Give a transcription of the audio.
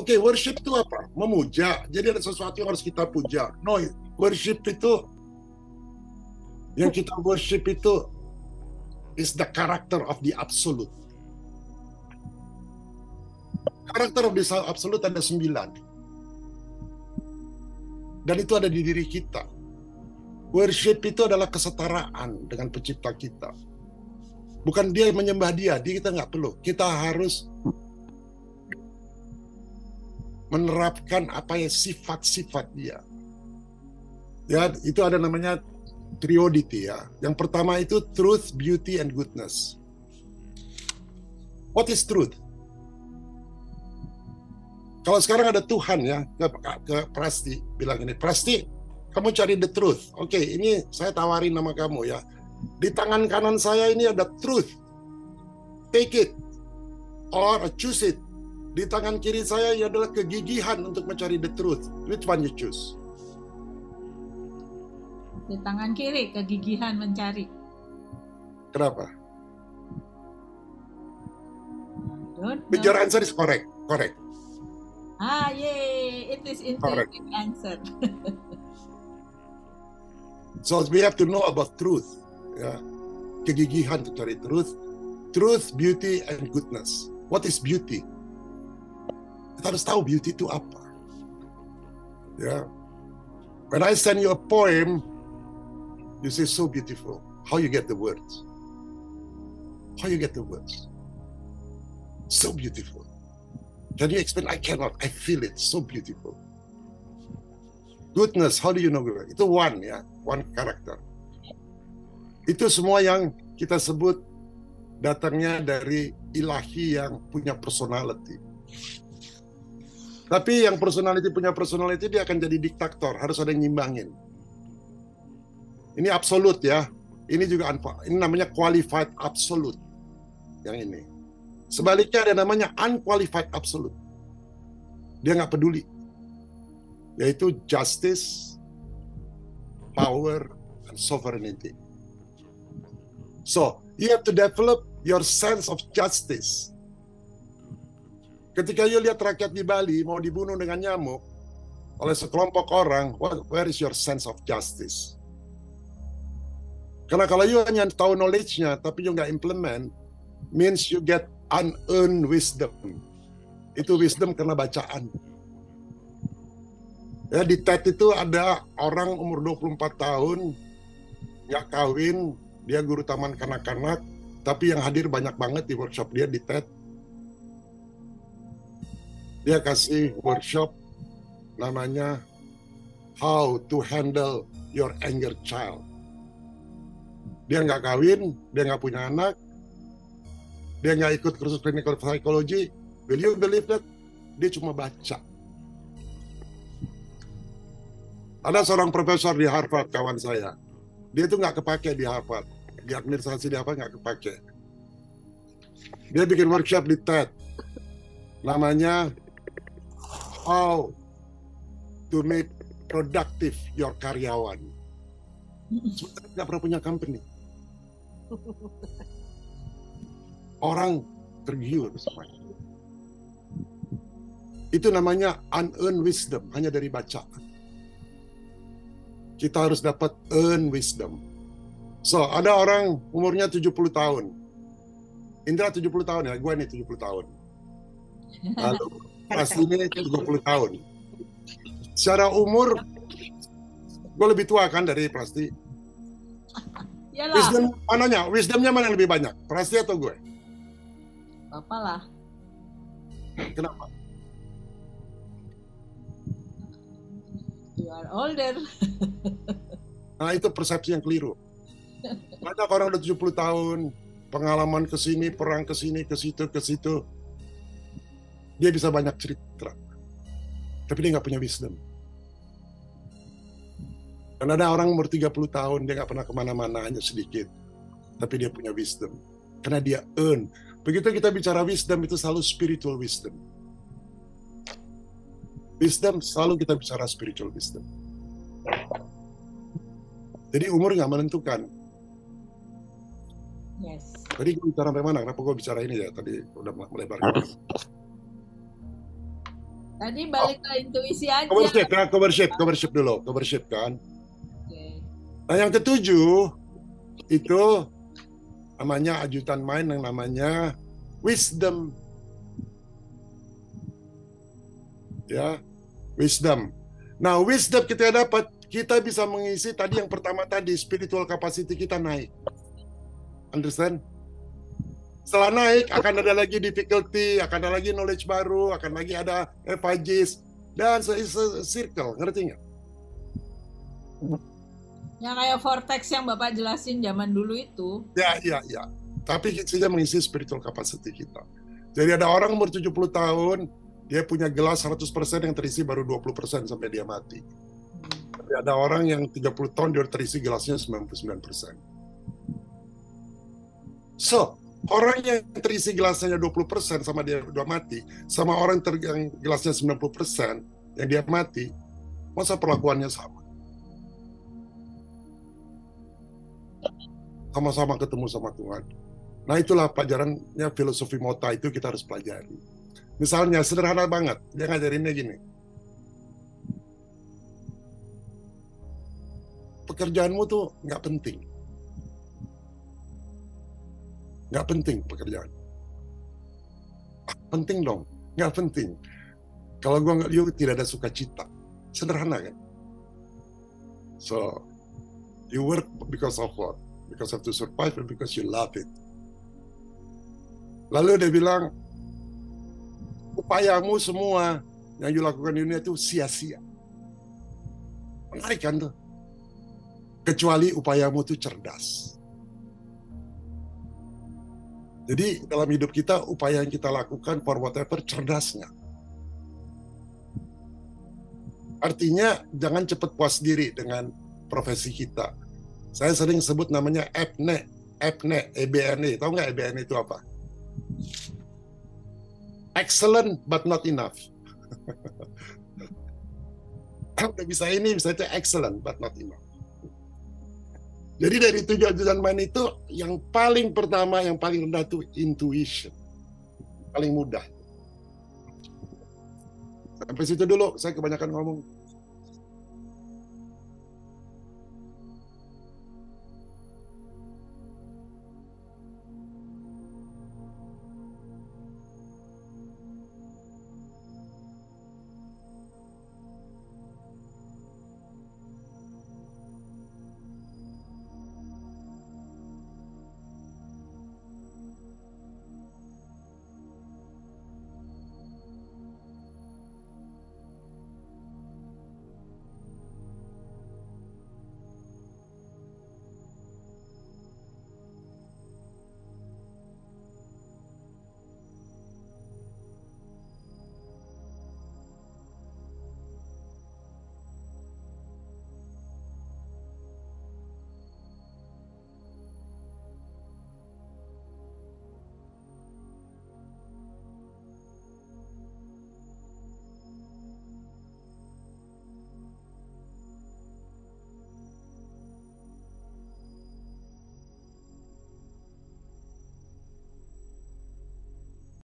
Oke, worship itu apa? Memuja. Jadi ada sesuatu yang harus kita puja. No, worship itu, yang kita worship itu is the character of the absolute. Karakter of the absolute ada 9. Dan itu ada di diri kita. Worship itu adalah kesetaraan dengan pencipta kita. Bukan dia menyembah dia kita nggak perlu. Kita harus menerapkan apa ya sifat-sifat dia. Ya, itu ada namanya triodity ya. Yang pertama itu truth, beauty, and goodness. What is truth? Kalau sekarang ada Tuhan ya, ke Prasti bilang ini, Prasti, kamu cari the truth. Oke, ini saya tawarin nama kamu ya. Di tangan kanan saya ini ada truth. Take it or choose it. Di tangan kiri saya ini adalah kegigihan untuk mencari the truth. Which one you choose? Di tangan kiri, kegigihan mencari. Kenapa? Don't Your know. answer is correct. Correct. Ah, yay! It is intuitive answer. So we have to know about truth. Ya. Kegigihan untuk cari truth. Truth, beauty, and goodness. What is beauty? Kita harus tahu beauty itu apa. Ya. When I send you a poem, you say so beautiful. How you get the words? How you get the words? So beautiful. Can you explain? I cannot. I feel it. So beautiful. Goodness, how do you know? Itu one ya, one character. Itu semua yang kita sebut datangnya dari ilahi yang punya personality. Tapi yang punya personality dia akan jadi diktator, harus ada yang nyimbangin. Ini absolute ya. Ini juga ini namanya qualified absolute. Yang ini. Sebaliknya ada namanya unqualified absolute. Dia nggak peduli. Yaitu justice, power, and sovereignty. So, you have to develop your sense of justice. Ketika you lihat rakyat di Bali mau dibunuh dengan nyamuk oleh sekelompok orang, where is your sense of justice? Karena kalau you hanya tahu knowledge-nya, tapi you nggak implement, means you get unearned wisdom. Itu wisdom karena bacaan. Ya, di TED itu ada orang umur 24 tahun, nggak kawin, dia guru taman kanak-kanak, tapi yang hadir banyak banget di workshop dia di TED. Dia kasih workshop namanya How to Handle Your Anger Child. Dia nggak kawin, dia nggak punya anak, dia nggak ikut kursus clinical psychology. Will you believe that? Dia cuma baca. Ada seorang profesor di Harvard, kawan saya. Dia itu nggak kepake di Harvard. Di administrasi di Harvard nggak kepake. Dia bikin workshop di TED. Namanya How to Make Productive Your Karyawan. Nggak pernah punya company. Orang tergiur semuanya. Itu namanya unearned wisdom, hanya dari bacaan. Kita harus dapat earn wisdom. So, ada orang umurnya 70 tahun. Indra 70 tahun ya, gue nih 70 tahun. Lalu, Prasti ini 20 tahun. Secara umur, gue lebih tua kan dari Prasti. Yalah. Wisdom, mananya? Wisdomnya mana yang lebih banyak? Prasti atau gue? Bapak lah. Kenapa? You are older. Nah, itu persepsi yang keliru. Banyak orang udah 70 tahun, pengalaman ke sini, perang ke sini, ke situ, ke situ. Dia bisa banyak cerita. Tapi dia nggak punya wisdom. Dan ada orang umur 30 tahun, dia nggak pernah kemana-mana, hanya sedikit. Tapi dia punya wisdom. Karena dia earn. Begitu kita bicara wisdom, itu selalu spiritual wisdom. Wisdom, selalu kita bicara spiritual wisdom. Jadi umur nggak menentukan. Yes. Tadi gue bicara sampai mana? Kenapa gue bicara ini ya? Tadi udah melebar. Tadi balik ke intuisi aja. Covership dulu, covership kan. Oke. Nah, yang ketujuh itu namanya ajudan main yang namanya wisdom. Ya, wisdom. Nah, wisdom kita dapat, kita bisa mengisi tadi yang pertama tadi, spiritual capacity kita naik. Understand? Setelah naik, akan ada lagi difficulty, akan ada lagi knowledge baru, akan lagi ada FIGs, dan circle, ngerti nggak? Yang kayak vortex yang Bapak jelasin zaman dulu itu. Ya. Tapi kita mengisi spiritual capacity kita. Jadi ada orang umur 70 tahun, dia punya gelas 100% yang terisi baru 20% sampai dia mati. Tapi ada orang yang 30 tahun, dia terisi gelasnya 99%. So, orang yang terisi gelasnya 20% sama dia udah mati, sama orang yang gelasnya 90% yang dia mati, masa perlakuannya sama? Sama-sama ketemu sama Tuhan. Nah, itulah pelajarannya filosofi Mota itu kita harus pelajari. Misalnya, sederhana banget, dia ngajarinnya gini. Pekerjaanmu tuh nggak penting. Nggak penting pekerjaan. Penting dong, nggak penting. Kalau gue nggak, you tidak ada sukacita. Sederhana kan? So, you work because of what? Because of to survive and because you love it. Lalu dia bilang, upayamu semua yang you lakukan di dunia itu sia-sia. Menarik kan tuh? Kecuali upayamu itu cerdas. Jadi dalam hidup kita, upaya yang kita lakukan for whatever, cerdasnya. Artinya jangan cepat puas diri dengan profesi kita. Saya sering sebut namanya EBNE, EBNE. Tahu nggak EBNE itu apa? Excellent but not enough. Udah bisa ini, bisa itu, excellent but not enough. Jadi dari 7 ajudan main itu, yang paling pertama, yang paling rendah itu intuition. Paling mudah. Sampai situ dulu, saya kebanyakan ngomong.